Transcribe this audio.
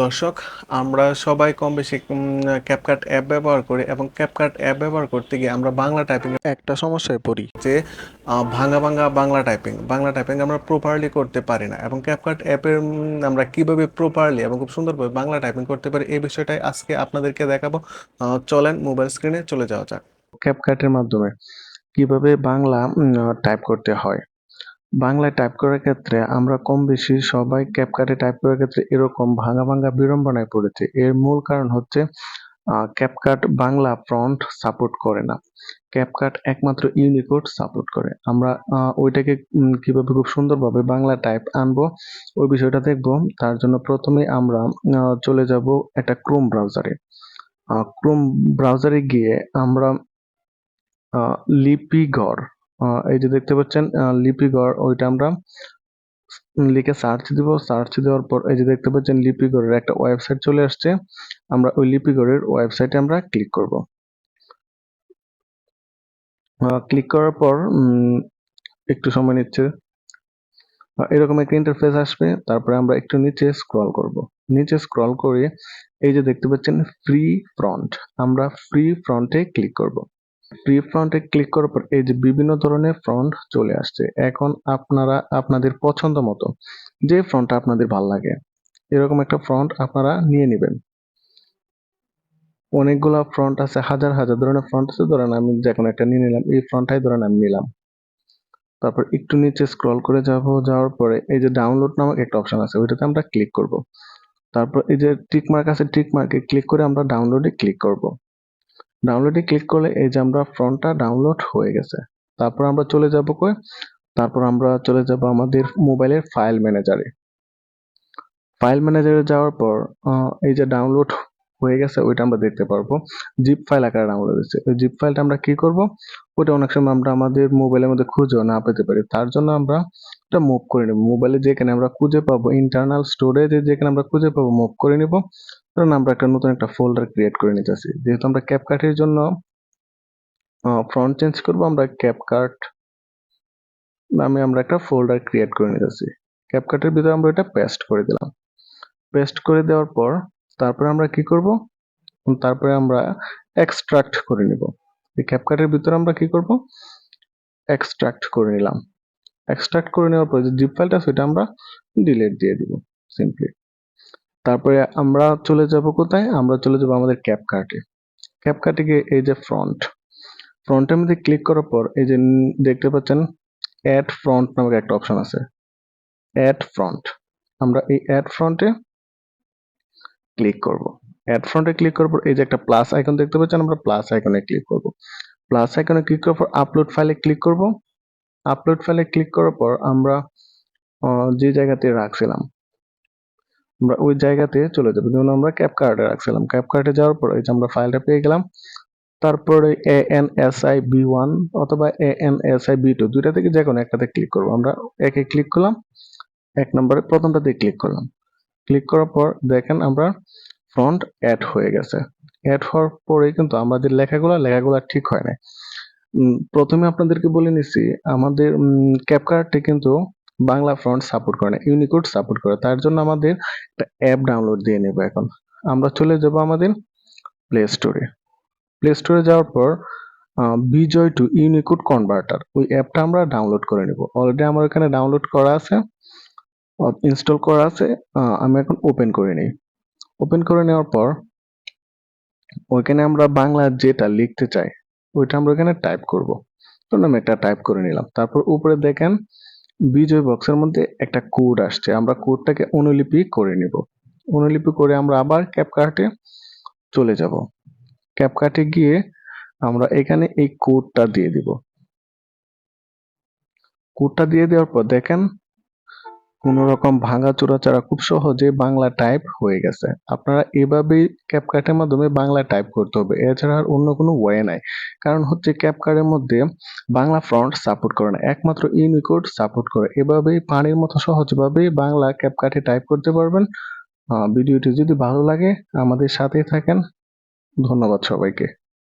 দর্শক, আমরা সবাই কম-বেশি CapCut অ্যাপ ব্যবহার করি এবং CapCut অ্যাপ ব্যবহার করতে গিয়ে আমরা বাংলা টাইপিং এ একটা সমস্যায় পড়ি যে ভাঙা বাংলা টাইপিং আমরা প্রপারলি করতে পারি না এবং CapCut অ্যাপের আমরা কিভাবে প্রপারলি এবং খুব সুন্দরভাবে বাংলা টাইপিং করতে পারি এই বিষয়টাই আজকে আপনাদেরকে দেখাবো। চলেন মোবাইল স্ক্রিনে চলে যাওয়া যাক। CapCut এর মাধ্যমে কিভাবে বাংলা টাইপ করতে হয়। বাংলায় টাইপ করার ক্ষেত্রে আমরা কম-বেশি সবাই CapCut-এ টাইপ করার ক্ষেত্রে এরকম ভাঙা বিড়ম্বনায় পড়েছি। এর মূল কারণ হচ্ছে CapCut বাংলা ফন্ট সাপোর্ট করে না। CapCut একমাত্র ইউনিকোড সাপোর্ট করে। আমরা ওইটাকে কিভাবে খুব সুন্দরভাবে বাংলা টাইপ আনবো ওই বিষয়টা দেখবো। তার জন্য প্রথমেই আমরা চলে যাব একটা Chrome ব্রাউজারে। Chrome ব্রাউজারে গিয়ে আমরা লিপিঘর এই যে দেখতে পাচ্ছেন লিপিঘর ওইটা আমরা লিখে সার্চ দিব। সার্চ দেওয়ার পর এই যে দেখতে পাচ্ছেন লিপিঘরের একটা ওয়েবসাইট চলে আসছে। আমরা ওই লিপিঘরের ওয়েবসাইটে আমরা ক্লিক করব। ক্লিক করার পর একটু সময় নিচ্ছে। এরকম একটা ইন্টারফেস আসবে। তারপরে আমরা একটু নিচে স্ক্রল করব। নিচে স্ক্রল করে এই যে দেখতে পাচ্ছেন ফ্রি ফ্রন্ট, আমরা ফ্রি ফ্রন্টে ক্লিক করব। ফ্রি ফ্রন্টে ক্লিক করার পর এই যে বিভিন্ন ধরনের ফ্রন্ট চলে আসছে। এখন আপনারা আপনাদের পছন্দ মতো যে ফ্রন্টটা আপনাদের ভালো লাগে এরকম একটা ফ্রন্ট আপনারা নিয়ে নেবেন। অনেকগুলা ফ্রন্ট আছে, হাজার ধরনের ফ্রন্ট আছে। ধরেন আমি যেকোনো একটা নিয়ে নিলাম, এই ফ্রন্টটাই ধরেন আমি নিলাম। তারপর একটু নিচে স্ক্রল করে যাওয়ার পরে এই যে ডাউনলোড নামক একটা অপশন আছে, ওইটাতে আমরা ক্লিক করব। তারপর এই যে টিক মার্ক আছে, টিক মার্কে ক্লিক করে আমরা ডাউনলোডে ক্লিক করব। ডাউনলোডে ক্লিক করলে এই যে আমরা ফ্রন্টটা ডাউনলোড হয়ে গেছে। তারপর আমরা চলে যাব কই? তারপর আমরা চলে যাব আমাদের মোবাইলের ফাইল ম্যানেজারে। ফাইল ম্যানেজারে যাওয়ার পর এই যে ডাউনলোড হয়ে গেছে ওইটা আমরা দেখতে পারবো। জিপ ফাইল আকারে ডাউনলোড হয়েছে। ওই জিপ ফাইলটা আমরা কি করব? ওটা অনেক সময় আমরা আমাদের মোবাইলের মধ্যে খুঁজেও না পেতে পারি। তার জন্য আমরা এটা মুভ করে নেব। মোবাইলে যেখানে আমরা খুঁজে পাবো, ইন্টারনাল স্টোরেজে যেখানে আমরা খুঁজে পাবো মুভ করে নিব। কারণ আমরা একটা নতুন একটা ফোল্ডার ক্রিয়েট করে নিতেছি। যেহেতু আমরা ক্যাপকাটের জন্য ফ্রন্ট চেঞ্জ করব, আমরা ক্যাপকাট নামে আমরা একটা ফোল্ডার ক্রিয়েট করে নিতেছি। ক্যাপকাটের ভিতরে আমরা এটা পেস্ট করে দিলাম। পেস্ট করে দেওয়ার পর তারপরে আমরা কি করব? তারপরে আমরা এক্সট্রাক্ট করে নিব। এই ক্যাপকাটের ভিতরে আমরা কি করব? এক্সট্রাক্ট করে নিলাম। এক্সট্রাক্ট করে নেওয়ার পর যে জিপ ফাইলটা সেটা আমরা ডিলিট দিয়ে দিব সিম্পলি। তারপরে আমরা চলে যাব কোথায়? আমরা চলে যাব আমাদের ক্যাপকাটে। ক্যাপকাটে গিয়ে এই যে ফ্রন্টের মধ্যে ক্লিক করার পর এই যে দেখতে পাচ্ছেন অ্যাড ফ্রন্ট নামক একটা অপশন আছে। অ্যাড ফ্রন্ট, আমরা এই অ্যাড ফ্রন্টে ক্লিক করব। অ্যাড ফ্রন্টে ক্লিক করার পর এই যে একটা প্লাস আইকন দেখতে পাচ্ছেন, আমরা প্লাস আইকনে ক্লিক করব। প্লাস আইকনে ক্লিক করার পর আপলোড ফাইলে ক্লিক করব। আপলোড ফাইলে ক্লিক করার পর আমরা যে জায়গাতে রাখছিলাম আমরা ওই জায়গাতে চলে যাব। যেমন আমরা ক্যাপকার্টে রাখছিলাম, ক্যাপকার্টে যাওয়ার পর এই যে আমরা ফাইলটা পেয়ে গেলাম। তারপরে ANSI-B1 অথবা ANSI-B2 দুইটা থেকে যে কোনো একটাতে ক্লিক করব। আমরা একে ক্লিক করলাম, এক নম্বরে প্রথমটাতে ক্লিক করলাম। ক্লিক করার পর দেখেন আমরা ফন্ট অ্যাড হয়ে গেছে। অ্যাড হওয়ার পরে কিন্তু আমাদের লেখাগুলো ঠিক হয় না। প্রথমে আপনাদেরকে বলে নিছি আমাদের ক্যাপকার্টে কিন্তু বাংলা ফন্ট সাপোর্ট করে না, ইউনিকোড সাপোর্ট করে। তার জন্য আমাদের একটা অ্যাপ ডাউনলোড দিয়ে নেব। এখন আমরা চলে যাব আমাদের প্লে স্টোরে। প্লে স্টোরে যাওয়ার পর বিজয় টু ইউনিকোড কনভার্টার ওই অ্যাপটা আমরা ডাউনলোড করে নেব। অলরেডি আমার এখানে ডাউনলোড করা আছে, ইনস্টল করা আছে। আমি এখন ওপেন করে নিই। ওপেন করে নেওয়ার পর ওইখানে আমরা বাংলা যেটা লিখতে চাই ওইটা আমরা এখানে টাইপ করব। তো আমি একটা টাইপ করে নিলাম। তারপর উপরে দেখেন বিজয় বক্সের মধ্যে একটা কোড আসছে, আমরা কোডটাকে অনুলিপি করে নিব। অনুলিপি করে আমরা আবার ক্যাপকাটে চলে যাব। ক্যাপকাটে গিয়ে আমরা এখানে এই কোডটা দিয়ে দিব। কোডটা দিয়ে দেওয়ার পর দেখেন কোন রকম ভাঙাচোরা ছাড়া খুব সহজে বাংলা টাইপ হয়ে গেছে। আপনারা এভাবেই ক্যাপকাটের মাধ্যমে বাংলা টাইপ করতে হবে, এছাড়া আর অন্য কোনো ওয়ে নাই। কারণ হচ্ছে ক্যাপকাটের মধ্যে বাংলা ফন্ট সাপোর্ট করে না, একমাত্র ইউনিকোড সাপোর্ট করে। এভাবেই পানির মতো সহজভাবেই বাংলা ক্যাপকাটে টাইপ করতে পারবেন। ভিডিওটি যদি ভালো লাগে আমাদের সাথেই থাকেন। ধন্যবাদ সবাইকে।